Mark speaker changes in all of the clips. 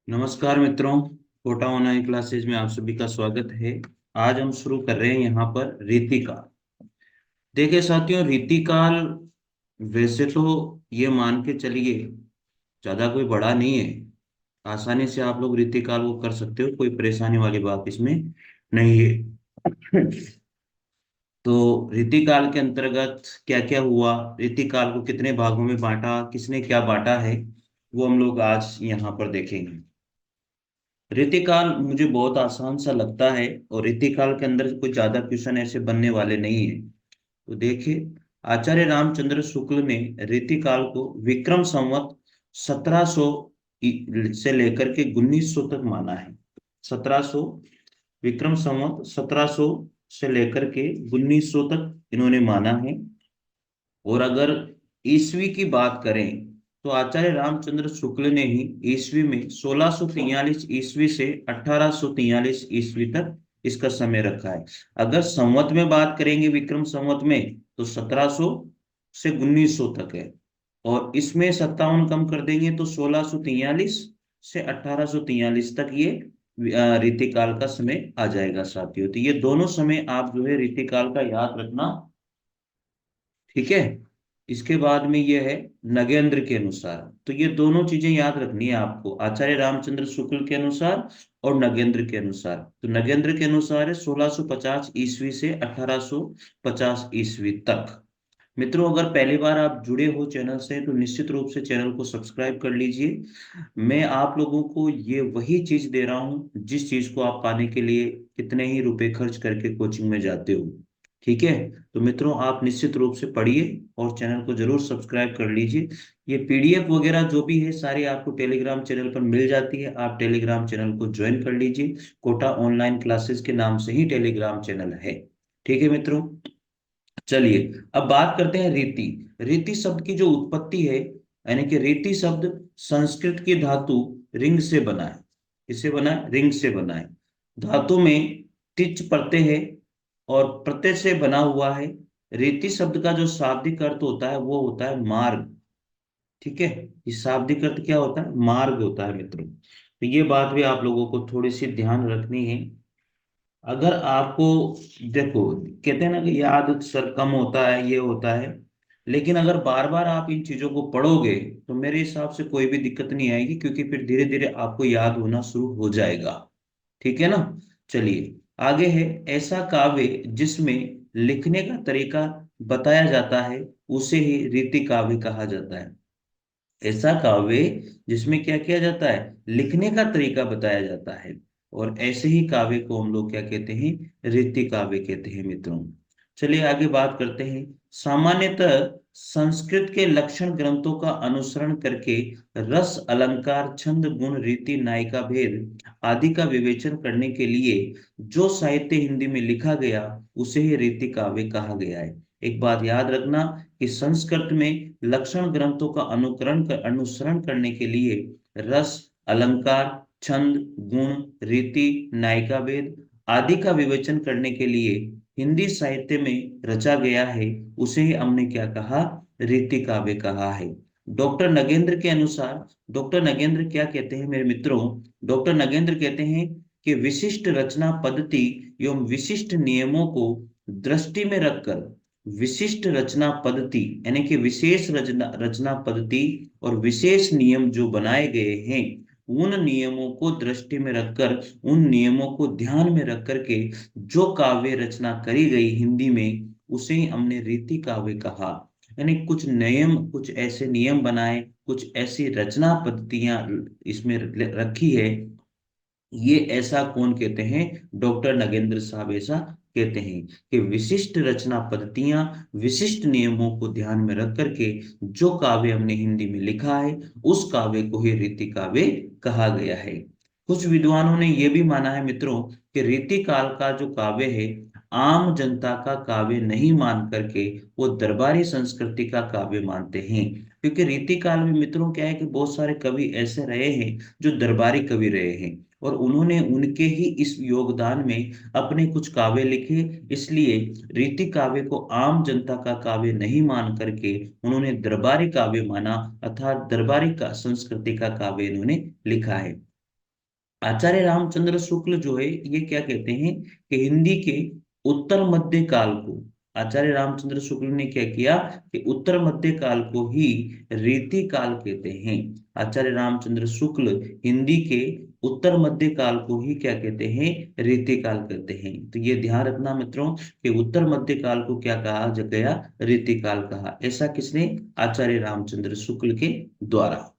Speaker 1: नमस्कार मित्रों। Kota online classes में आप सभी का स्वागत है। आज हम शुरू कर रहे हैं यहाँ पर रीतिकाल। देखिए साथियों, रीतिकाल वैसे तो ये मान के चलिए ज्यादा कोई बड़ा नहीं है। आसानी से आप लोग रीतिकाल को कर सकते हो, कोई परेशानी वाली बात इसमें नहीं है। तो रीतिकाल के अंतर्गत क्या क्या हुआ, रीतिकाल को कितने भागों में बांटा, किसने क्या बांटा है, वो हम लोग आज यहाँ पर देखेंगे। रीतिकाल मुझे बहुत आसान सा लगता है और रीतिकाल के अंदर कोई ज्यादा क्वेश्चन ऐसे बनने वाले नहीं है। तो देखिए, आचार्य रामचंद्र शुक्ल ने रीतिकाल को विक्रम संवत 1700 से लेकर के 1900 तक माना है। 1700, विक्रम संवत 1700 से लेकर के 1900 तक इन्होंने माना है। और अगर ईसवी की बात करें तो आचार्य रामचंद्र शुक्ल ने ही ईसवी में 1643 ईस्वी से 1843 ईस्वी तक इसका समय रखा है। अगर संवत में बात करेंगे विक्रम संवत में तो 1700 से 1900 तक है। और इसमें 57 कम कर देंगे तो 1643 से 1843 तक ये रीतिकाल का समय आ जाएगा साथियों। तो ये दोनों समय आप जो है रीतिकाल का याद रखना, ठीक है। इसके बाद में ये है नगेंद्र के अनुसार। तो ये दोनों चीजें याद रखनी है आपको, आचार्य रामचंद्र शुक्ल के अनुसार और नगेंद्र के अनुसार। तो नगेंद्र के अनुसार है 1650 ईस्वी से 1850 ईस्वी तक। मित्रों, अगर पहली बार आप जुड़े हो चैनल से तो निश्चित रूप से चैनल को सब्सक्राइब कर लीजिए। मैं आप लोगों को ये वही चीज दे रहा हूँ जिस चीज को आप पाने के लिए कितने ही रुपए खर्च करके कोचिंग में जाते हो, ठीक है। तो मित्रों, आप निश्चित रूप से पढ़िए और चैनल को जरूर सब्सक्राइब कर लीजिए। ये पीडीएफ वगैरह जो भी है सारी आपको टेलीग्राम चैनल पर मिल जाती है। आप टेलीग्राम चैनल को ज्वाइन कर लीजिए। कोटा ऑनलाइन क्लासेस के नाम से ही टेलीग्राम चैनल है, ठीक है मित्रों। चलिए, अब बात करते हैं रीति। रीति शब्द की जो उत्पत्ति है, यानी कि रीति शब्द संस्कृत की धातु रिंग से बना है। किससे बना है? रिंग से बना है। धातु में टिच प्रत्यय है और प्रत्यय से बना हुआ है। रीति शब्द का जो शाब्दिक अर्थ होता है वो होता है मार्ग, ठीक है। इस शाब्दिक अर्थ क्या होता है? मार्ग होता है मित्रों। तो ये बात भी आप लोगों को थोड़ी सी ध्यान रखनी है। अगर आपको, देखो, कहते हैं ना कि याद सर कम होता है, ये होता है, लेकिन अगर बार बार आप इन चीजों को पढ़ोगे तो मेरे हिसाब से कोई भी दिक्कत नहीं आएगी, क्योंकि फिर धीरे धीरे आपको याद होना शुरू हो जाएगा, ठीक है ना। चलिए, आगे है ऐसा काव्य जिसमें लिखने का तरीका बताया जाता है उसे ही रीति काव्य कहा जाता है। ऐसा काव्य जिसमें क्या किया जाता है? लिखने का तरीका बताया जाता है। और ऐसे ही काव्य को हम लोग क्या कहते हैं? रीति काव्य कहते हैं मित्रों। चलिए आगे बात करते हैं। सामान्यतः संस्कृत के लक्षण ग्रंथों का अनुसरण करके रस, अलंकार, छंद, गुण, रीति, नायिका भेद आदि का विवेचन करने के लिए जो साहित्य हिंदी में लिखा गया उसे ही रीति काव्य कहा गया है। एक बात याद रखना कि संस्कृत में लक्षण ग्रंथों का अनुसरण करने के लिए रस, अलंकार, छंद, गुण, रीति, नायिका भेद आदि का विवेचन करने के लिए हिंदी साहित्य में रचा गया है उसे ही हमने क्या कहा? रीति काव्य कहा है। डॉक्टर नगेंद्र के अनुसार, डॉक्टर नगेंद्र क्या कहते हैं मेरे मित्रों? डॉक्टर नगेंद्र कहते हैं कि विशिष्ट रचना पद्धति एवं विशिष्ट नियमों को दृष्टि में रखकर, विशिष्ट रचना पद्धति यानी कि विशेष रचना रचना पद्धति और विशेष नियम जो बनाए गए हैं, उन नियमों को दृष्टि में रखकर, उन नियमों को ध्यान में रख करके जो काव्य रचना करी गई हिंदी में उसे ही हमने रीति काव्य कहा। यानी कुछ नियम, कुछ ऐसे नियम बनाए, कुछ ऐसी रचना पद्धतियां इसमें रखी है। ये ऐसा कौन कहते हैं? डॉक्टर नगेंद्र साहब ऐसा कहते हैं कि विशिष्ट रचना पद्धतियां, विशिष्ट नियमों को ध्यान में रख करके जो काव्य हमने हिंदी में लिखा है उस काव्य को ही रीति काव्य कहा गया है। कुछ विद्वानों ने यह भी माना है मित्रों कि रीति काल का जो काव्य है आम जनता का काव्य नहीं मान करके वो दरबारी संस्कृति का काव्य मानते हैं। क्योंकि रीति काल में मित्रों क्या है कि बहुत सारे कवि ऐसे रहे हैं जो दरबारी कवि रहे हैं और उन्होंने उनके ही इस योगदान में अपने कुछ काव्य लिखे। इसलिए रीति काव्य को आम जनता का काव्य नहीं मान करके उन्होंने दरबारी काव्य माना, अर्थात दरबारी का संस्कृति का काव्य इन्होंने लिखा है। आचार्य रामचंद्र शुक्ल जो है ये क्या कहते हैं कि हिंदी के उत्तर मध्य काल को, आचार्य रामचंद्र शुक्ल ने क्या किया कि उत्तर मध्य काल को ही रीति काल कहते हैं। आचार्य रामचंद्र शुक्ल हिंदी के उत्तर मध्य काल को ही क्या कहते हैं, रीति काल कहते हैं। तो ये ध्यान रखना मित्रों कि उत्तर मध्य काल को क्या कहा गया, रीति काल कहा। ऐसा किसने, आचार्य रामचंद्र शुक्ल के द्वारा।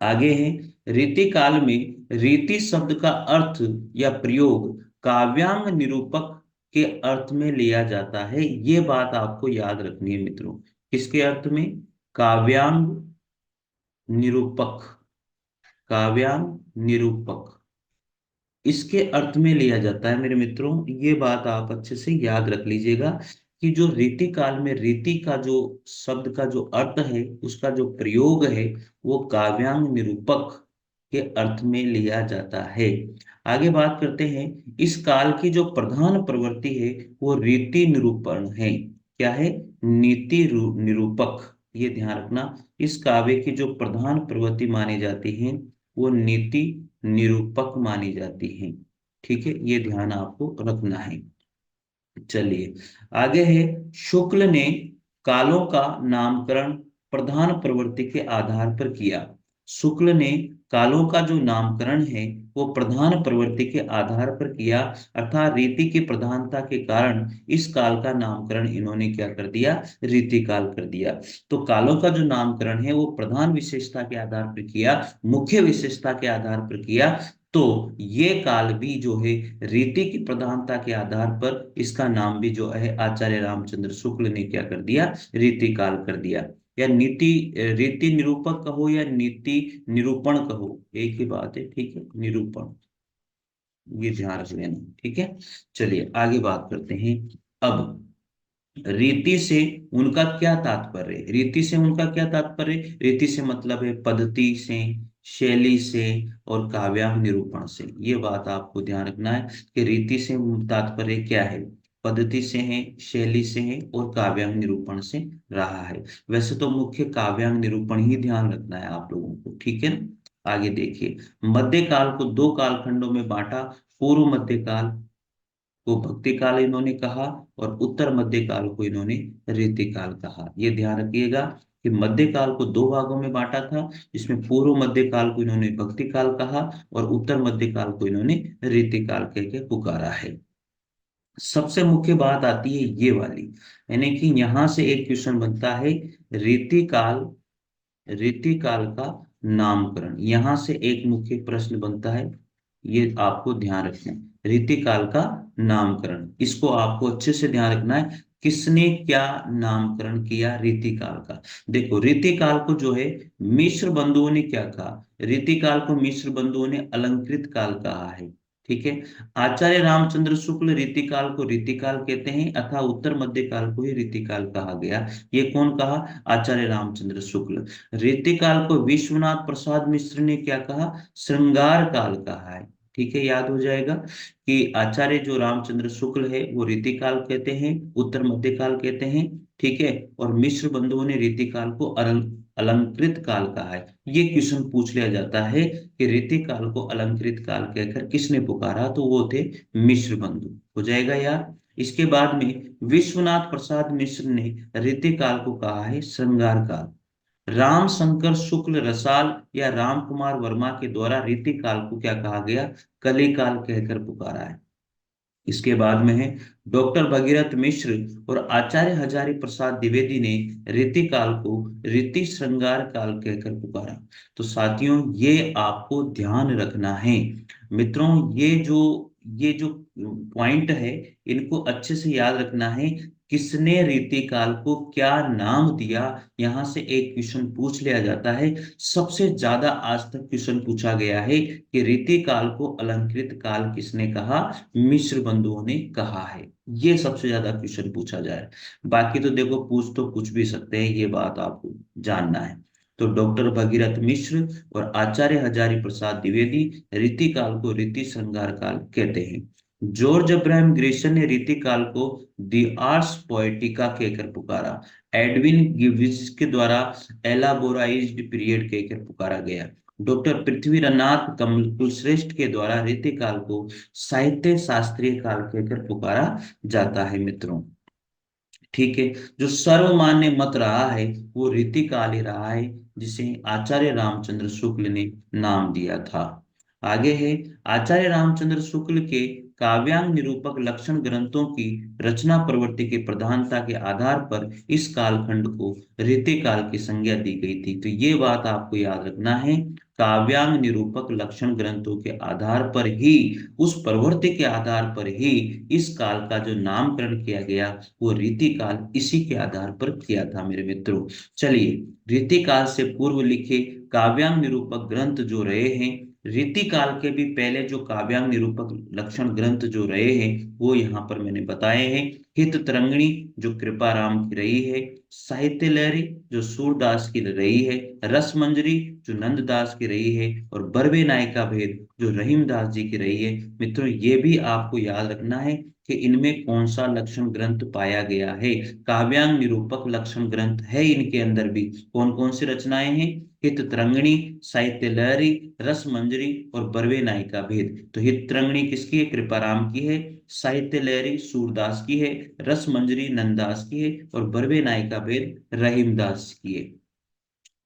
Speaker 1: आगे है, रीति काल में रीति शब्द का अर्थ या प्रयोग काव्यांग निरूपक के अर्थ में लिया जाता है। ये बात आपको याद रखनी है मित्रों। किसके अर्थ में, काव्यांग निरूपक, काव्यांग निरूपक इसके अर्थ में लिया जाता है मेरे मित्रों। ये बात आप अच्छे से याद रख लीजिएगा कि जो रीति काल में रीति का जो शब्द का जो अर्थ है, उसका जो प्रयोग है, वो काव्यांग निरूपक के अर्थ में लिया जाता है। आगे बात करते हैं, इस काल की जो प्रधान प्रवृत्ति है वो रीति निरूपण है। क्या है, नीति निरूपक। ये ध्यान रखना, इस काव्य की जो प्रधान प्रवृत्ति मानी जाती है वो नीति निरूपक मानी जाती हैं। ठीक है, ये ध्यान आपको रखना है। चलिए आगे है, शुक्ल ने कालों का नामकरण प्रधान प्रवृत्ति के आधार पर किया। शुक्ल ने कालों का जो नामकरण है वो प्रधान प्रवृत्ति के आधार पर किया, अर्थात रीति की प्रधानता के कारण इस काल का नामकरण इन्होंने क्या कर दिया, रीति काल कर दिया। तो कालों का जो नामकरण है वो प्रधान विशेषता के आधार पर किया, मुख्य विशेषता के आधार पर किया। तो ये काल भी जो है रीति की प्रधानता के आधार पर इसका नाम भी जो है आचार्य रामचंद्र शुक्ल ने क्या कर दिया, रीति काल कर दिया। या नीति, रीति निरूपक कहो या नीति निरूपण कहो, एक ही बात है। ठीक है, निरूपण, ये ध्यान रख लेना। ठीक है, चलिए आगे बात करते हैं। अब रीति से उनका क्या तात्पर्य है, रीति से उनका क्या तात्पर्य, रीति से मतलब है पद्धति से, शैली से और काव्यांग निरूपण से। ये बात आपको ध्यान रखना है कि रीति से तात्पर्य क्या है, पद्धति से है, शैली से है और काव्यांग निरूपण से रहा है। वैसे तो मुख्य काव्यांग निरूपण ही ध्यान रखना है आप लोगों को। ठीक है ना, आगे देखिए, मध्यकाल को दो कालखंडों में बांटा। पूर्व मध्यकाल को भक्ति काल इन्होंने कहा और उत्तर मध्य काल को इन्होंने रीति काल कहा। ये ध्यान रखिएगा कि मध्य काल को दो भागों में बांटा था, जिसमें पूर्व मध्य काल को इन्होंने भक्ति काल कहा और उत्तर मध्य काल को इन्होंने रीति काल कह के पुकारा है। सबसे मुख्य बात आती है ये वाली, यानी कि यहां से एक क्वेश्चन बनता है, रीति काल, रीति काल का नामकरण, यहां से एक मुख्य प्रश्न बनता है। ये आपको ध्यान रखना है, रीति काल का नामकरण, इसको आपको अच्छे से ध्यान रखना है। किसने क्या नामकरण किया रीति काल का। देखो रीति काल को जो है मिश्र बंधुओं ने क्या कहा, रीति काल को मिश्र बंधुओं ने अलंकृत काल कहा है। ठीक है, आचार्य रामचंद्र शुक्ल रीति काल को रीति काल कहते हैं, अथवा उत्तर मध्य काल को ही रीति काल कहा गया। ये कौन कहा, आचार्य रामचंद्र शुक्ल। रीति काल को विश्वनाथ प्रसाद मिश्र ने क्या कहा, श्रृंगार काल कहा है। ठीक है, याद हो जाएगा कि आचार्य जो रामचंद्र शुक्ल है वो रीति काल कहते हैं, उत्तर मध्य काल कहते हैं। ठीक है, और मिश्र बंधुओं ने रीति काल को अलंकृत काल कहा है। ये क्वेश्चन पूछ लिया जाता है कि रीति काल को अलंकृत काल कहकर किसने पुकारा, तो वो थे मिश्र बंधु। हो जाएगा यार। इसके बाद में विश्वनाथ प्रसाद मिश्र ने रीति काल को कहा है श्रृंगार काल। राम शंकर शुक्ल रसाल या राम कुमार वर्मा के द्वारा रीति काल को क्या कहा गया, कली काल कहकर पुकारा है। इसके बाद में है डॉक्टर भगीरथ मिश्र और आचार्य हजारी प्रसाद द्विवेदी ने रीति काल को रीति श्रृंगार काल कहकर पुकारा। तो साथियों ये आपको ध्यान रखना है मित्रों, ये जो पॉइंट है इनको अच्छे से याद रखना है। किसने रीति काल को क्या नाम दिया, यहां से एक क्वेश्चन पूछ लिया जाता है। सबसे ज्यादा आज तक क्वेश्चन पूछा गया है कि रीति काल को अलंकृत काल किसने कहा, मिश्र बंधुओं ने कहा है। ये सबसे ज्यादा क्वेश्चन पूछा जाए, बाकी तो देखो पूछ तो कुछ भी सकते हैं, ये बात आपको जानना है। तो डॉक्टर भगीरथ मिश्र और आचार्य हजारी प्रसाद द्विवेदी रीति काल को रीति श्रृंगार काल कहते हैं। जॉर्ज अब्राहम ग्रेसन ने रीति काल को दी आर्स पोएटिका कहकर पुकारा। एडविन गिब्स के द्वारा एलाबोराइज्ड पीरियड कहकर पुकारा गया। डॉक्टर पृथ्वीनाथ कुलश्रेष्ठ के द्वारा रीतिकाल को साहित्य शास्त्रीय काल कहकर पुकारा जाता है मित्रों। ठीक है। जो सर्वमान्य मत रहा है वो रीतिकाल ही रहा है, जिसे आचार्य रामचंद्र शुक्ल ने नाम दिया था। आगे है, आचार्य रामचंद्र शुक्ल के काव्यांग निरूपक लक्षण ग्रंथों की रचना प्रवृत्ति की प्रधानता के आधार पर इस कालखंड को रीतिकाल की संज्ञा दी गई थी। तो ये बात आपको याद रखना है, काव्यांग निरूपक लक्षण ग्रंथों के आधार पर ही, उस प्रवृत्ति के आधार पर ही इस काल का जो नामकरण किया गया वो रीतिकाल इसी के आधार पर किया था मेरे मित्रों। चलिए, रीतिकाल से पूर्व लिखे काव्यांग निरूपक ग्रंथ जो रहे हैं, रीतिकाल के भी पहले जो काव्यांग निरूपक लक्षण ग्रंथ जो रहे हैं वो यहाँ पर मैंने बताए हैं। हित तरंगिणी जो कृपाराम की रही है, साहित्य लहरी जो सूरदास की रही है, रस मंजरी जो नंददास की रही है, और बरवे नायिका भेद जो रहीमदास जी की रही है। मित्रों, ये भी आपको याद रखना है कि इनमें कौन सा लक्षण ग्रंथ पाया गया है। काव्यांग निरूपक लक्षण ग्रंथ है इनके अंदर भी। कौन कौन सी रचनाएं हैं? हित तरंगिणी, साहित्य लहरी, रस मंजरी और बरवे नायिका भेद। तो हित तरंगिणी किसकी है? कृपाराम की है। साहित्य लहरी सूरदास की है। रस मंजरी नंददास की है। और बरवे नायिका भेद रहीमदास की है।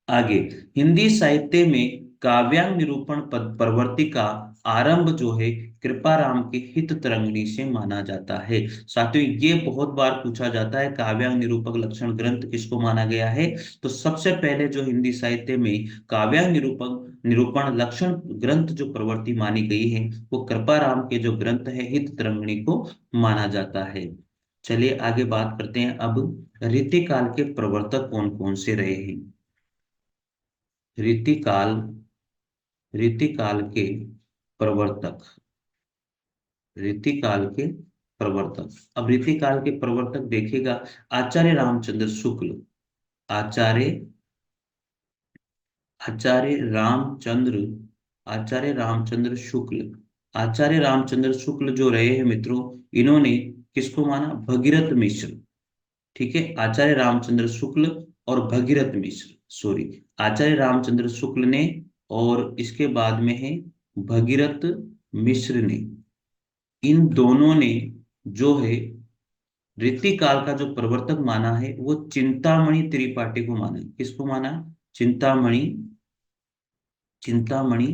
Speaker 1: आगे, हिंदी साहित्य में काव्यांग निरूपण प्रवृत्ति का आरंभ जो है कृपाराम के हित तरंगिणी से माना जाता है। साथियों, ये बहुत बार पूछा जाता है काव्यांग निरूपक लक्षण ग्रंथ किसको माना गया है। तो सबसे पहले जो हिंदी साहित्य में काव्यांग निरूपक निरूपण लक्षण ग्रंथ जो प्रवृत्ति मानी गई है वो कृपाराम के जो ग्रंथ है हित तरंगिणी को माना जाता है। चलिए आगे बात करते हैं अब, रीतिकाल के प्रवर्तक कौन कौन से रहे हैं। रीतिकाल रीतिकाल के प्रवर्तक, रीतिकाल के प्रवर्तक। अब रीतिकाल के प्रवर्तक देखिएगा, आचार्य रामचंद्र शुक्ल, आचार्य आचार्य रामचंद्र आचार्य रामचंद्र शुक्ल, आचार्य रामचंद्र शुक्ल जो रहे हैं मित्रों, इन्होंने किसको माना? भगीरथ मिश्र। ठीक है, आचार्य रामचंद्र शुक्ल और भगीरथ मिश्र, सॉरी, आचार्य रामचंद्र शुक्ल ने और इसके बाद में है भगीरथ मिश्र ने, इन दोनों ने जो है रीतिकाल का जो प्रवर्तक माना है वो चिंतामणि त्रिपाठी को माना है। किसको माना? चिंतामणि चिंतामणि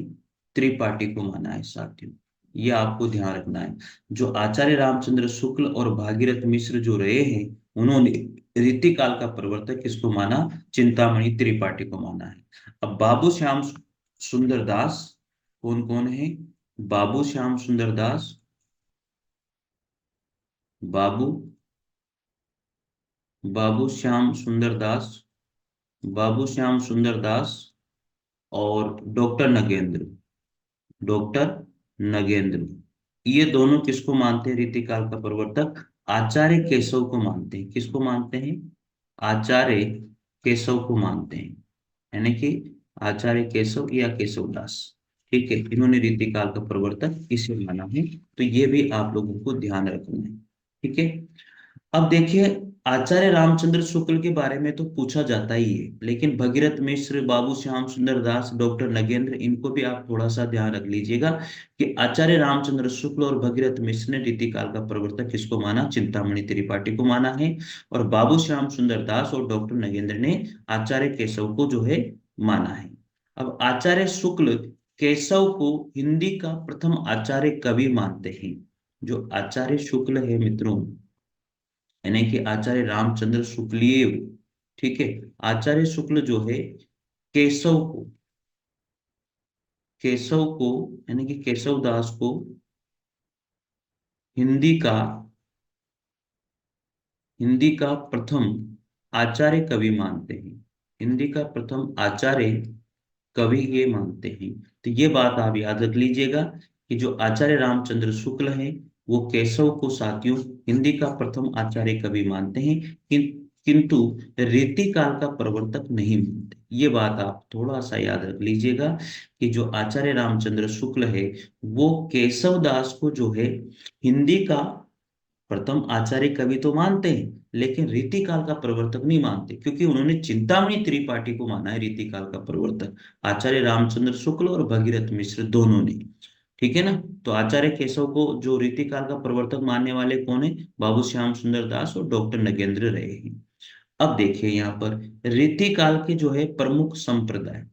Speaker 1: त्रिपाठी को माना है साथियों। ये आपको ध्यान रखना है। जो आचार्य रामचंद्र शुक्ल और भागीरथ मिश्र जो रहे हैं, उन्होंने रीतिकाल का प्रवर्तक किसको माना? चिंतामणि त्रिपाठी को माना है। अब बाबू श्याम सुंदर दास कौन कौन है? बाबू श्याम सुंदर दास, बाबू बाबू श्याम सुंदर दास, बाबू श्याम सुंदर दास और डॉक्टर नगेंद्र, डॉक्टर नगेंद्र, ये दोनों किसको मानते हैं रीतिकाल का प्रवर्तक? आचार्य केशव को मानते हैं। किसको मानते हैं? आचार्य केशव को मानते हैं, यानी कि आचार्य केशव या केशव दास। ठीक है, इन्होंने रीतिकाल का प्रवर्तक इसे माना है। तो ये भी आप लोगों को ध्यान रखना है। ठीक है। अब देखिए, आचार्य रामचंद्र शुक्ल के बारे में तो पूछा जाता ही है, लेकिन भगीरथ मिश्र, बाबू श्याम सुंदर दास, डॉक्टर नगेंद्र, इनको भी आप थोड़ा सा ध्यान रख लीजिएगा कि आचार्य रामचंद्र शुक्ल और भगीरथ मिश्र ने रीतिकाल का प्रवर्तक किसको माना? चिंतामणि त्रिपाठी को माना है। और बाबू श्याम सुंदर दास और डॉक्टर नगेंद्र ने आचार्य केशव को जो है माना है। अब आचार्य शुक्ल केशव को हिंदी का प्रथम आचार्य कवि मानते हैं। जो आचार्य शुक्ल है मित्रों, यानी कि आचार्य रामचंद्र शुक्लिय, ठीक है, आचार्य शुक्ल जो है केशव को केशव को यानी कि केशव दास को हिंदी का हिंदी का प्रथम आचार्य कवि मानते हैं। हिंदी का प्रथम आचार्य कवि ये मानते हैं। तो ये बात आप याद रख लीजिएगा कि जो आचार्य रामचंद्र शुक्ल हैं वो केशव को साथियों हिंदी का प्रथम आचार्य कवि मानते हैं, किंतु रीतिकाल का प्रवर्तक नहीं मानते। ये बात आप थोड़ा सा याद रख लीजिएगा कि जो आचार्य रामचंद्र शुक्ल है वो केशव दास को जो है हिंदी का प्रथम आचार्य कवि तो मानते हैं, लेकिन रीतिकाल का प्रवर्तक नहीं मानते, क्योंकि उन्होंने चिंतामणि त्रिपाठी को माना है रीतिकाल का प्रवर्तक, आचार्य रामचंद्र शुक्ल और भगीरथ मिश्र दोनों ने। ठीक है ना। तो आचार्य केशव को जो रीतिकाल का प्रवर्तक मानने वाले कौन है? बाबू श्याम सुंदर दास और डॉक्टर नगेंद्र रहे हैं। अब देखिए यहाँ पर रीतिकाल के जो है प्रमुख संप्रदाय,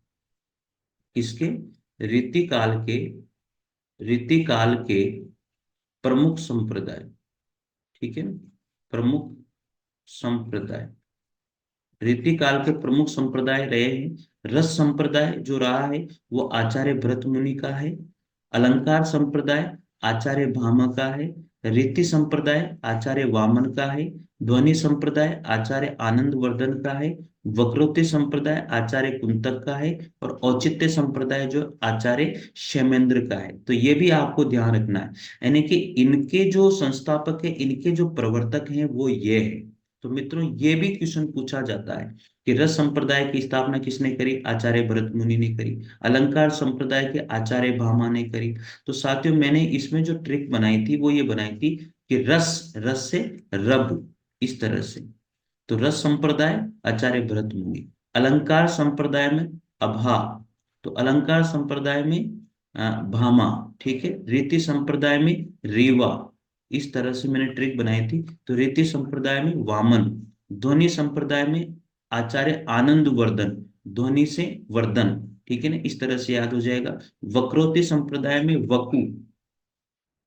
Speaker 1: किसके? रीतिकाल के, रीतिकाल के प्रमुख संप्रदाय। ठीक है ना। प्रमुख संप्रदाय, रीतिकाल के प्रमुख संप्रदाय रहे हैं। रस संप्रदाय जो रहा है वो आचार्य भरत मुनि का है। अलंकार संप्रदाय आचार्य भामा का है। रीति संप्रदाय आचार्य वामन का है। ध्वनि संप्रदाय आचार्य आनंद वर्धन का है। वक्रोक्ति संप्रदाय आचार्य कुंतक का है। और औचित्य संप्रदाय जो आचार्य क्षेमेंद्र का है। तो ये भी आपको ध्यान रखना है, यानी कि इनके जो संस्थापक है, इनके जो प्रवर्तक हैं वो ये है। तो मित्रों ये भी क्वेश्चन पूछा जाता है कि रस संप्रदाय की स्थापना किसने करी? आचार्य भरत मुनि ने करी। अलंकार संप्रदाय के आचार्य भामा ने करी। तो साथियों मैंने इसमें जो ट्रिक बनाई थी वो ये बनाई थी कि रस, रस से रब, इस तरह से। तो रस संप्रदाय आचार्य भरत मुनि, अलंकार संप्रदाय में अभा, तो अलंकार संप्रदाय में भामा। ठीक है। रीति संप्रदाय में रीवा। इस तरह से मैंने ट्रिक बनाई थी। तो रीति संप्रदाय में वामन, ध्वनि संप्रदाय में आचार्य आनंद वर्धन, ध्वनि से वर्धन। ठीक है ना, इस तरह से याद हो जाएगा। वक्रोक्ति संप्रदाय में वकु।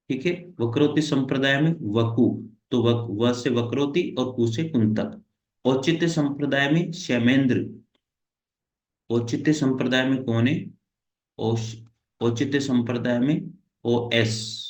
Speaker 1: ठीक है। वक्रोक्ति संप्रदाय में वकु, तो व से वक्रोक्ति और कु से कुंतक। औचित्य संप्रदाय में क्षेमेंद्र। औचित्य संप्रदाय में कौन है? औच- औचित्य संप्रदाय में ओ एस।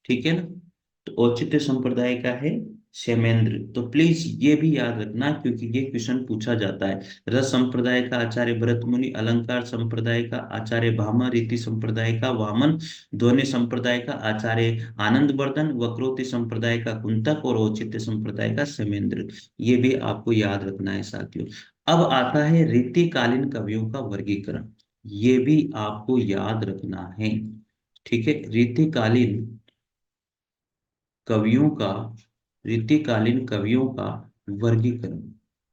Speaker 1: ठीक है ना। तो औचित्य संप्रदाय का है क्षेमेंद्र। तो प्लीज ये भी याद रखना, क्योंकि ये क्वेश्चन पूछा जाता है। रस संप्रदाय का आचार्य भरत मुनि, अलंकार संप्रदाय का आचार्य भामा, रीति संप्रदाय का वामन, ध्वनि संप्रदाय का आचार्य आनंद वर्धन, वक्रोक्ति संप्रदाय का कुंतक और औचित्य संप्रदाय का क्षेमेंद्र। ये भी आपको याद रखना है साथियों। अब आता है रीतिकालीन कवियों का वर्गीकरण, ये भी आपको याद रखना है। ठीक है। रीतिकालीन कवियों का, रीतिकालीन कवियों का वर्गीकरण।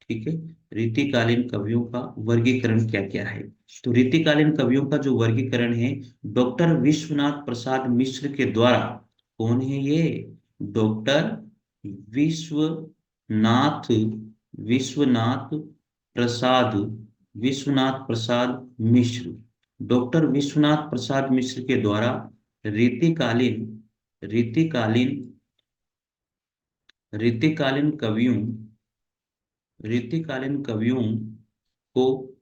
Speaker 1: ठीक है। रीतिकालीन कवियों का वर्गीकरण क्या क्या है? तो रीतिकालीन कवियों का जो वर्गीकरण है, डॉक्टर विश्वनाथ प्रसाद मिश्र के द्वारा। कौन है ये? डॉक्टर विश्वनाथ, विश्वनाथ प्रसाद, विश्वनाथ प्रसाद मिश्र, डॉक्टर विश्वनाथ प्रसाद मिश्र के द्वारा रीतिकालीन, रीतिकालीन, रीतिकालीन कवियों, रीतिकालीन कवियों को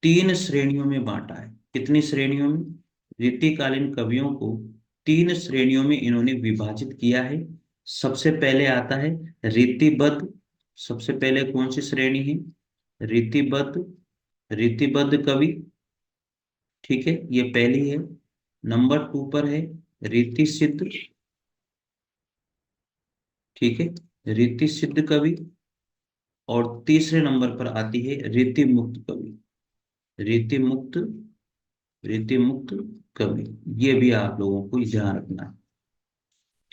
Speaker 1: तीन श्रेणियों में बांटा है। कितनी श्रेणियों में? रीतिकालीन कवियों को तीन श्रेणियों में इन्होंने विभाजित किया है। सबसे पहले आता है रीतिबद्ध। सबसे पहले कौन सी श्रेणी है? रीतिबद्ध, रीतिबद्ध कवि। ठीक है, ये पहली है। नंबर 2 पर है रीति सिद्ध। ठीक है, रीति सिद्ध कवि। और तीसरे नंबर पर आती है रीति मुक्त कवि। रीति मुक्त, रीति मुक्त कवि। ये भी आप लोगों को ध्यान रखना है।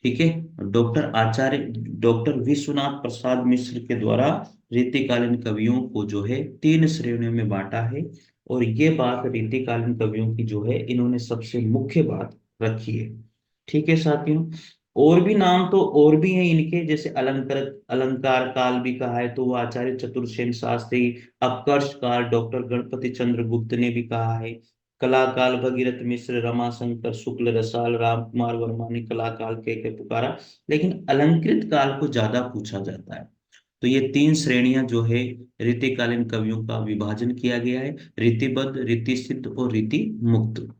Speaker 1: ठीक है। डॉक्टर आचार्य, डॉक्टर विश्वनाथ प्रसाद मिश्र के द्वारा रीतिकालीन कवियों को जो है तीन श्रेणियों में बांटा है। और ये बात रीतिकालीन कवियों की जो है इन्होंने सबसे मुख्य बात रखी है। ठीक है साथियों। और भी नाम तो और भी हैं इनके, जैसे अलंकार, अलंकार काल भी कहा है तो वो आचार्य चतुर्सेन शास्त्री। अपकर्ष काल डॉक्टर गणपति चंद्र गुप्त ने भी कहा है। कलाकाल भगीरथ मिश्र, रमाशंकर शुक्ल, रसाल, राम कुमार वर्मा ने कलाकाल के पुकारा। लेकिन अलंकृत काल को ज्यादा पूछा जाता है। तो ये तीन श्रेणियां जो है रीतिकालीन कवियों का विभाजन किया गया है, रीतिबद्ध, रीति सिद्ध और रीति मुक्त।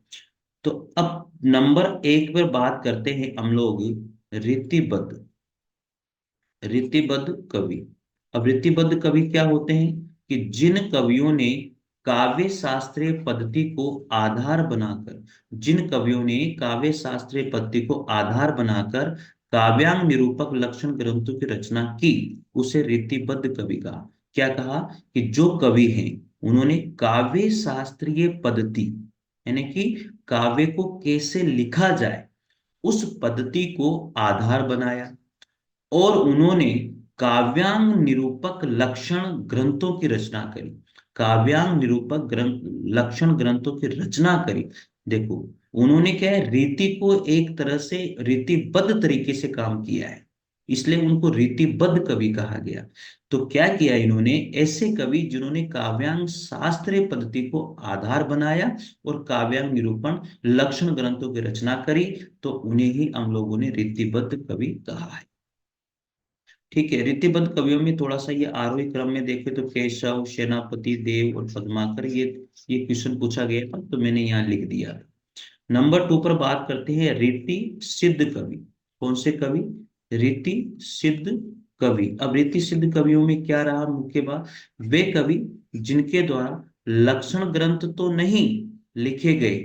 Speaker 1: तो अब नंबर 1 पर बात करते हैं हम लोग रीतिबद्ध, रीतिबद्ध कवि। अब रीतिबद्ध कवि क्या होते हैं? कि जिन कवियों ने काव्य शास्त्रीय पद्धति को आधार बनाकर, जिन कवियों ने काव्य शास्त्रीय पद्धति को आधार बनाकर काव्यांग निरूपक लक्षण ग्रंथों की रचना की, उसे रीतिबद्ध कवि कहा। क्या कहा? कि जो कवि हैं उन्होंने काव्य शास्त्रीय पद्धति, यानी कि काव्य को कैसे लिखा जाए, उस पद्धति को आधार बनाया। और उन्होंने काव्यांग निरूपक लक्षण ग्रंथों की रचना करी। काव्यांग निरूपक ग्रंथ, लक्षण ग्रंथों की रचना करी। देखो, उन्होंने क्या है, रीति को एक तरह से रीतिबद्ध तरीके से काम किया है, इसलिए उनको रीतिबद्ध कवि कहा गया। तो क्या किया इन्होंने, ऐसे कवि जिन्होंने काव्यांग शास्त्रीय पद्धति को आधार बनाया और काव्यांग निरूपण लक्षण ग्रंथों की रचना करी, तो उन्हें ही हम लोगों ने रीतिबद्ध कवि कहा है। ठीक है, रीतिबद्ध कवियों में थोड़ा सा ये आरोही क्रम में देखें तो केशव, सेनापति, देव और पद्माकर, ये क्वेश्चन पूछा गया था तो मैंने यहाँ लिख दिया। नंबर 2 पर बात करते हैं रीति सिद्ध कवि। कौन से कवि? रीति सिद्ध कवि। अब रीति सिद्ध कवियों में क्या रहा मुख्य बात, वे कवि जिनके द्वारा लक्षण ग्रंथ तो नहीं लिखे गए,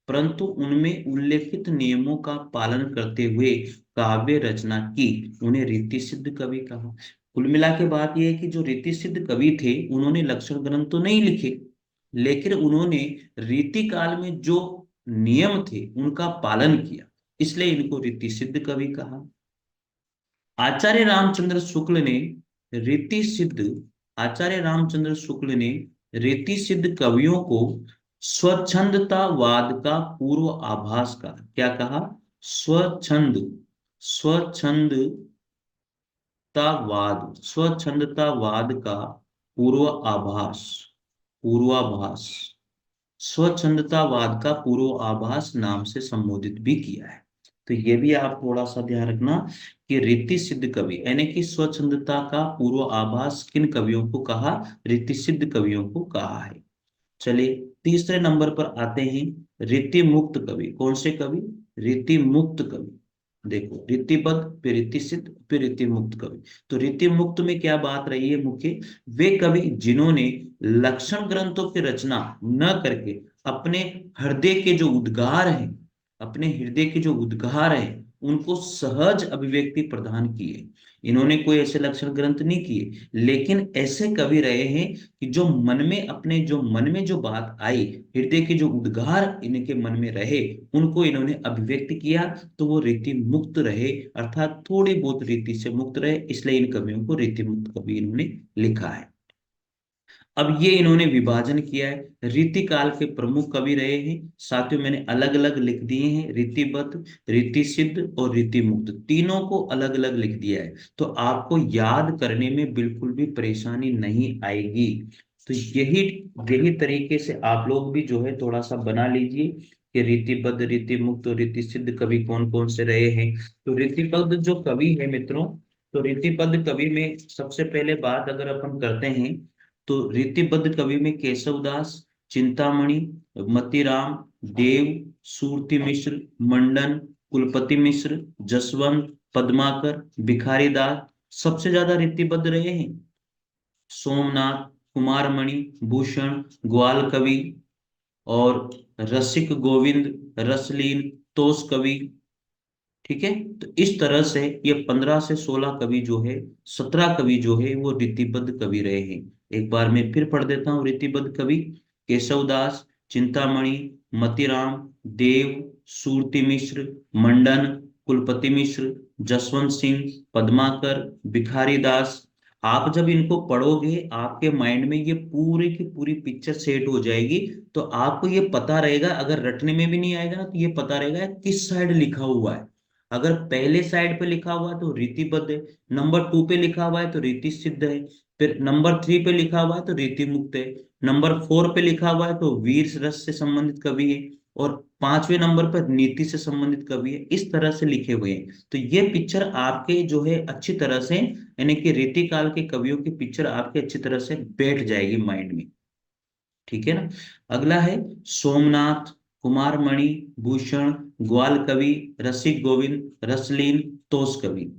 Speaker 1: परंतु उनमें उल्लेखित नियमों का पालन करते हुए काव्य रचना की, उन्हें रीति सिद्ध कवि कहा। कुल मिला के बात यह है कि जो रीति सिद्ध कवि थे उन्होंने लक्षण ग्रंथ तो नहीं लिखे, लेकिन उन्होंने रीति काल में जो नियम थे उनका पालन किया, इसलिए इनको रीति सिद्ध कवि कहा। आचार्य रामचंद्र शुक्ल ने रीति सिद्ध आचार्य रामचंद्र शुक्ल ने रीति सिद्ध कवियों को स्वच्छंदतावाद का पूर्व आभास कहा। क्या कहा? स्वच्छंदतावाद, स्वच्छंदतावाद का पूर्व आभास, पूर्वाभास, स्वच्छंदतावाद का पूर्वाभास नाम से संबोधित भी किया है। तो ये भी आप थोड़ा सा ध्यान रखना कि रीति सिद्ध कवि यानी कि स्वच्छंदता का पूर्वाभास किन कवियों को कहा? रीति सिद्ध कवियों को कहा है। चलिए तीसरे नंबर पर आते हैं रीति मुक्त कवि। कौन से कवि? रीति मुक्त कवि। देखो, रीतिबद्ध, फिर रीति सिद्ध, फिर रीति मुक्त कवि। तो रीति मुक्त में क्या बात रही है मुख्य, वे कवि जिन्होंने लक्षण ग्रंथों की रचना न करके अपने हृदय के जो उद्गार हैं, अपने हृदय के जो उद्गार हैं उनको सहज अभिव्यक्ति प्रदान किए। इन्होंने कोई ऐसे लक्षण ग्रंथ नहीं किए, लेकिन ऐसे कवि रहे हैं कि जो मन में, अपने जो मन में जो बात आई, हृदय के जो उद्गार इनके मन में रहे, उनको इन्होंने अभिव्यक्त किया, तो वो रीति मुक्त रहे, अर्थात थोड़ी बहुत रीति से मुक्त रहे, इसलिए इन कवियों को रीति मुक्त कवि इन्होंने लिखा है। अब ये इन्होंने विभाजन किया है, रीति काल के प्रमुख कवि रहे हैं, साथियों मैंने अलग अलग लिख दिए हैं, रीतिबद्ध, रीति सिद्ध और रीति मुक्त, तीनों को अलग अलग लिख दिया है, तो आपको याद करने में बिल्कुल भी परेशानी नहीं आएगी। तो यही यही तरीके से आप लोग भी जो है थोड़ा सा बना लीजिए कि रीतिबद्ध, रीति मुक्त और रीति सिद्ध कवि कौन कौन से रहे हैं। तो रीतिबद्ध जो कवि है मित्रों, तो रीतिबद्ध कवि में सबसे पहले बात अगर अपन करते हैं तो रीतिबद्ध कवि में केशवदास, चिंतामणि, मतीराम, देव, सूरती मिश्र, मंडन, कुलपति मिश्र, जसवंत, पद्माकर, भिखारी दास सबसे ज्यादा रीतिबद्ध रहे हैं। सोमनाथ, कुमारमणि, भूषण, ग्वाल कवि और रसिक गोविंद, रसलीन, तोष कवि। ठीक है, तो इस तरह से ये 15 से 16 कवि जो है, 17 कवि जो है वो रीतिबद्ध कवि रहे हैं। एक बार मैं फिर पढ़ देता हूँ रीतिबद्ध कवि। केशवदास, चिंतामणि, मतीराम, देव, सूरती मिश्र, मंडन, कुलपति मिश्र, जसवंत सिंह, पद्माकर, भिखारी दास। आप जब इनको पढ़ोगे आपके माइंड में ये पूरी की पूरी पिक्चर सेट हो जाएगी, तो आपको ये पता रहेगा, अगर रटने में भी नहीं आएगा ना तो ये पता रहेगा किस साइड लिखा हुआ है। अगर पहले साइड पे लिखा हुआ है तो रीतिबद्ध है, नंबर 2 पे लिखा हुआ है तो रीति सिद्ध है, फिर नंबर 3 पे लिखा हुआ है तो रीति मुक्त है, नंबर 4 पे लिखा हुआ है तो वीर रस से संबंधित कवि है, और 5वें नंबर पर नीति से संबंधित कवि है। इस तरह से लिखे हुए हैं, तो ये पिक्चर आपके जो है अच्छी तरह से, यानी कि रीति काल के कवियों की पिक्चर आपके अच्छी तरह से बैठ जाएगी माइंड में। ठीक है ना। अगला है सोमनाथ, कुमारमणि, भूषण, ग्वाल कवि, रसिक गोविंद, रसलीन, तोष कवि।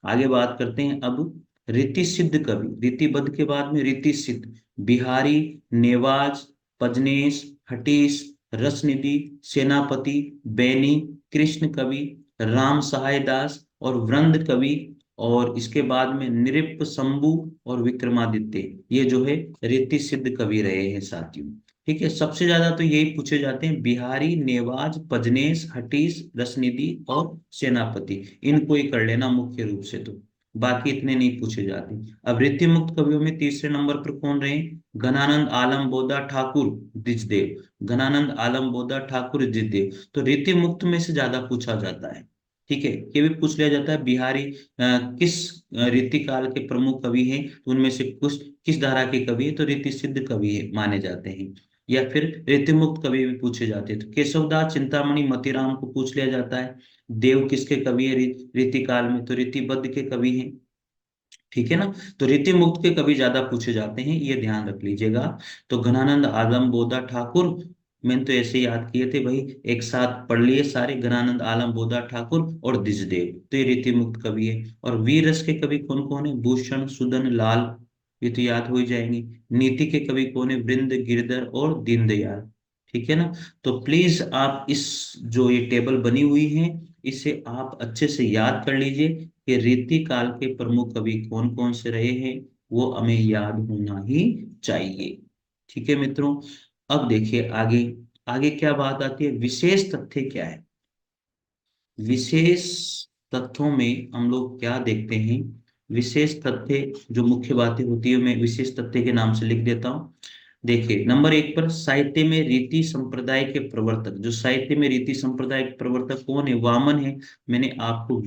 Speaker 1: आगे बात करते हैं अब रीति सिद्ध कवि। रीतिबद्ध के बाद में रीति सिद्ध, बिहारी, नेवाज, पजनेश, हटीश, रसनिधि, सेनापति, बैनी, कृष्ण कवि, राम सहाय दास और वृंद कवि, और इसके बाद में नृप, शंभु और विक्रमादित्य, ये जो है रीति सिद्ध कवि रहे हैं साथियों। ठीक है, सबसे ज्यादा तो यही पूछे जाते हैं, बिहारी, नेवाज, पजनेश, हटीश, रसनिधि और सेनापति, इनको ही कर लेना मुख्य रूप से। तो बाकी इतने नहीं पूछे जाते। अब रीति मुक्त कवियों में तीसरे नंबर पर कौन रहे? घनानंद आलम बोदा ठाकुर दिजदेव। घनानंद आलम बोदा ठाकुर दिजदेव। तो रीति मुक्त में से ज्यादा पूछा जाता है। ठीक है, ये भी पूछ लिया जाता है बिहारी किस रीति काल के प्रमुख कवि हैं, तो उनमें से कुछ किस धारा के कवि है, तो रीति सिद्ध कवि है माने जाते हैं। या फिर रीति मुक्त कवि भी पूछे जाते हैं, तो केशवदास चिंतामणि मतीराम को पूछ लिया जाता है। देव किसके कवि है रीति काल में, तो रीतिबद्ध के कवि हैं। ठीक है ना। तो रीति मुक्त के कवि ज्यादा पूछे जाते हैं, ये ध्यान रख लीजिएगा। तो घनानंद आलम बोधा ठाकुर, मैंने तो ऐसे याद किए थे भाई, एक साथ पढ़ लिए सारे, घनानंद आलम बोधा ठाकुर और दिजदेव, तो ये रीति मुक्त कवि है। और वीर रस के कवि कौन कौन है? भूषण सुदन लाल, ये तो याद हो ही जाएंगे। नीति के कवि कौन है? वृंद गिरधर और दीनदयाल। ठीक है ना। तो प्लीज आप इस जो ये टेबल बनी हुई है, इसे आप अच्छे से याद कर लीजिए कि रीति काल के प्रमुख कवि कौन कौन से रहे हैं, वो हमें याद होना ही चाहिए। ठीक है मित्रों। अब देखिए आगे, आगे क्या बात आती है, विशेष तथ्य क्या है। विशेष तथ्यों में हम लोग क्या देखते हैं, विशेष तथ्य जो मुख्य बातें होती है मैं विशेष तथ्य के नाम से लिख देता हूं। देखिए नंबर एक पर, साहित्य में रीति संप्रदाय के प्रवर्तक, जो साहित्य में रीति संप्रदाय के प्रवर्तक कौन है? वामन है। मैंने आपको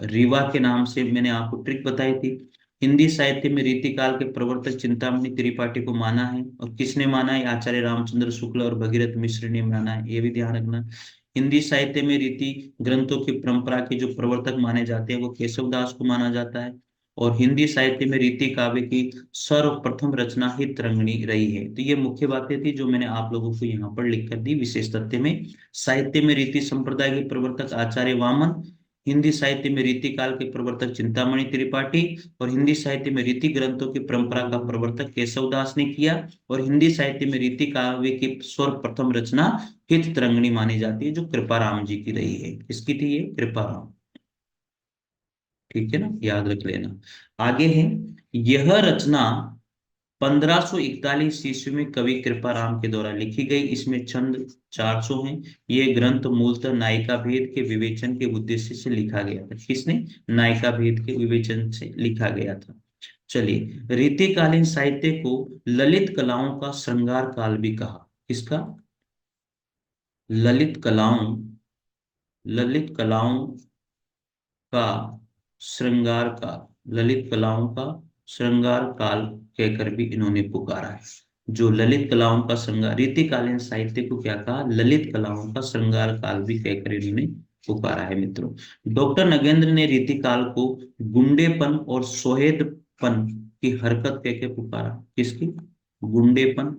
Speaker 1: रीवा के नाम से मैंने आपको ट्रिक बताई थी। हिंदी साहित्य में रीति काल के प्रवर्तक चिंतामणि त्रिपाठी को माना है, और किसने माना है? आचार्य रामचंद्र शुक्ल और भगीरथ मिश्र ने माना है, ये भी ध्यान रखना। हिंदी साहित्य में रीति ग्रंथों की परंपरा के जो प्रवर्तक माने जाते हैं वो केशवदास को माना जाता है। और हिंदी साहित्य में रीति काव्य की सर्वप्रथम रचना ही तरंगिणी रही है। तो ये मुख्य बातें थी जो मैंने आप लोगों को यहाँ पर लिख कर दी। विशेष तथ्य में साहित्य में रीति संप्रदाय के प्रवर्तक आचार्य वामन, हिंदी साहित्य में रीति काल के प्रवर्तक चिंतामणि त्रिपाठी, और हिंदी साहित्य में रीति ग्रंथों की परंपरा का प्रवर्तक केशवदास ने किया। और हिंदी साहित्य में रीति काव्य की सर्वप्रथम रचना हित तरंगिणी मानी जाती है, जो कृपाराम जी की रही है। किसकी थी ये? कृपाराम। ठीक है ना, याद रख लेना। आगे है, यह रचना 1541 ईस्वी में कवि कृपाराम के द्वारा लिखी गई। इसमें छंद 400 हैं। ये ग्रंथ मूलतः नायिका भेद के विवेचन के उद्देश्य से लिखा गया था। किसने? नायिका भेद के विवेचन से लिखा गया था। चलिए, रीतिकालीन साहित्य को ललित कलाओं का श्रृंगार काल भी कहा। किसका? ललित कलाओं, ललित कलाओं का श्रृंगार काल, ललित कलाओं का श्रृंगार काल कहकर भी इन्होंने पुकारा है। जो ललित कलाओं का श्रृंगार, रीतिकालीन साहित्य को क्या कहा? ललित कलाओं का श्रृंगार काल भी कहकर इन्होंने पुकारा है मित्रों। डॉक्टर नगेंद्र ने रीतिकाल को गुंडेपन और सोहेदपन की हरकत कह के पुकारा। किसकी? गुंडेपन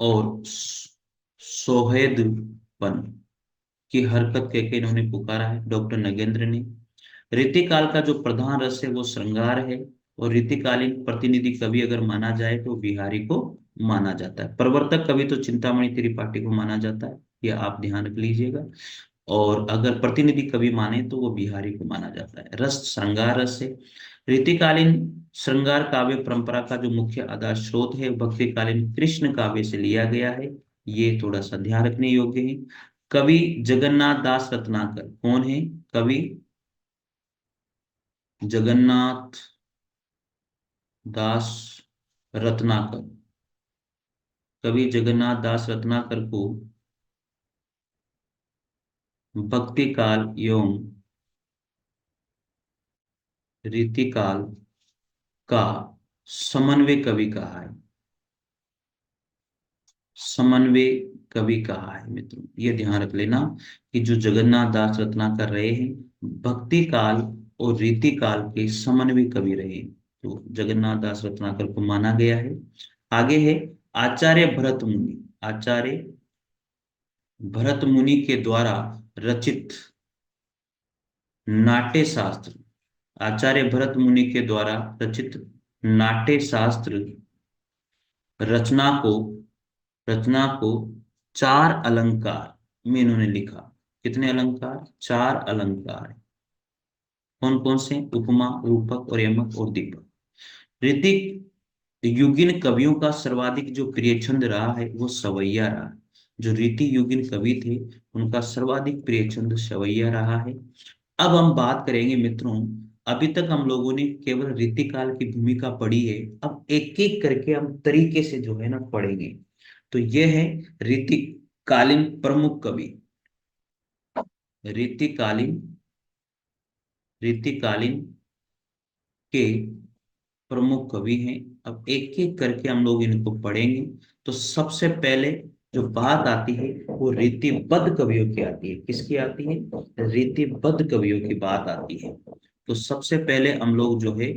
Speaker 1: और सोहेदपन की हरकत कह के इन्होंने पुकारा है डॉक्टर नगेंद्र ने। रीतिकाल का जो प्रधान रस है वो श्रृंगार है। और रीतिकालीन प्रतिनिधि कवि अगर माना जाए तो बिहारी को माना जाता है। प्रवर्तक कवि तो चिंतामणि त्रिपाठी को माना जाता है, ये आप ध्यान रख लीजिएगा। और अगर प्रतिनिधि कवि माने तो वो बिहारी को माना जाता है। रस श्रृंगार रस है। रीतिकालीन श्रृंगार काव्य परंपरा का जो मुख्य आधार स्रोत है भक्तिकालीन कृष्ण काव्य से लिया गया है, ये थोड़ा सा ध्यान रखने योग्य है। कवि जगन्नाथ दास रत्नाकर कौन है? कवि जगन्नाथ दास रत्नाकर, कवि जगन्नाथ दास रत्नाकर को भक्ति काल एवं रीतिकाल का समन्वय कवि कहा है। समन्वय कवि कहा है मित्रों, ये ध्यान रख लेना कि जो जगन्नाथ दास रत्नाकर रहे हैं, भक्ति काल और रीति काल के समन्वय कवि रहे हैं। तो जगन्नाथ दास रत्नाकर को माना गया है। आगे है, आचार्य भरत मुनि, आचार्य भरत मुनि के द्वारा रचित नाट्य शास्त्र, आचार्य भरत मुनि के द्वारा रचित नाट्य शास्त्र रचना को, रचना को चार अलंकार में इन्होंने लिखा। कितने अलंकार? चार अलंकार। कौन कौन से? उपमा, रूपक और यमक और दीपक। ऋतिक युगिन कवियों का सर्वाधिक जो प्रिय छंद रहा है वो सवैया रहा। जो रीति युगिन कवि थे उनका सर्वाधिक प्रिय छंद सवैया रहा है। अब हम बात करेंगे मित्रों, अभी तक हम लोगों ने केवल रीतिकाल की भूमिका पढ़ी है। अब एक एक करके हम तरीके से जो है ना पढ़ेंगे। तो ये है रीतिकालीन प्रमुख कवि। रीतिकालीन रीतिकालीन के प्रमुख कवि हैं। अब एक एक करके हम लोग इनको पढ़ेंगे। तो सबसे पहले जो बात आती है वो रीतिबद्ध कवियों की आती है। किसकी आती है? रीतिबद्ध कवियों की बात आती है। तो सबसे पहले हम लोग जो है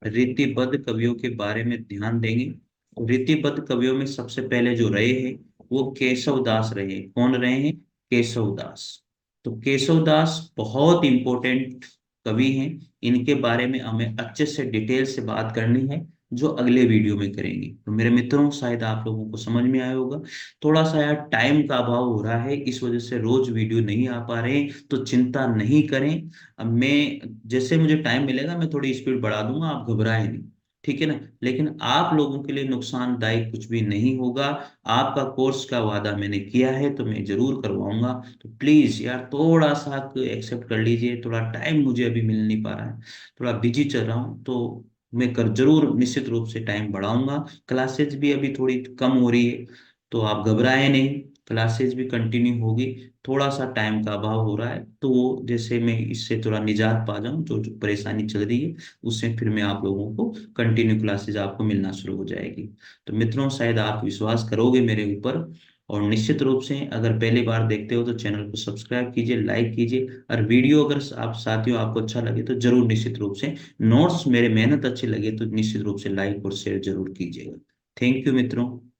Speaker 1: रीतिबद्ध कवियों के बारे में ध्यान देंगे। रीतिबद्ध कवियों में सबसे पहले जो रहे हैं वो केशव दास रहे। कौन रहे हैं? केशव दास। तो केशव दास बहुत इंपॉर्टेंट कवि हैं। इनके बारे में हमें अच्छे से डिटेल से बात करनी है, जो अगले वीडियो में करेंगे। तो मेरे मित्रों, शायद आप लोगों को समझ में आया होगा। थोड़ा सा यार टाइम का अभाव हो रहा है, इस वजह से रोज वीडियो नहीं आ पा रहे हैं, तो चिंता नहीं करें। अब मैं जैसे मुझे टाइम मिलेगा मैं थोड़ी स्पीड बढ़ा दूंगा, आप घबराएं नहीं। ठीक है ना? लेकिन आप लोगों के लिए नुकसानदायक कुछ भी नहीं होगा। आपका कोर्स का वादा मैंने किया है तो मैं जरूर करवाऊंगा। तो प्लीज यार थोड़ा सा एक्सेप्ट कर लीजिए। थोड़ा टाइम मुझे अभी मिल नहीं पा रहा है, थोड़ा बिजी चल रहा हूँ। तो मैं कर जरूर निश्चित रूप से टाइम बढ़ाऊंगा। क्लासेज भी अभी थोड़ी कम हो रही है, तो आप घबराए नहीं, क्लासेज भी कंटिन्यू होगी। थोड़ा सा टाइम का अभाव हो रहा है, तो वो जैसे मैं इससे थोड़ा निजात पा जाऊं, जो परेशानी चल रही है उससे, फिर मैं आप लोगों को कंटिन्यू क्लासेज आपको मिलना शुरू हो जाएगी। तो मित्रों, शायद आप विश्वास करोगे मेरे ऊपर। और निश्चित रूप से अगर पहली बार देखते हो तो चैनल को सब्सक्राइब कीजिए, लाइक कीजिए। और वीडियो अगर आप साथियों आपको अच्छा लगे तो जरूर निश्चित रूप से, नोट्स मेरे मेहनत अच्छे लगे तो निश्चित रूप से लाइक और शेयर जरूर कीजिएगा। थैंक यू मित्रों।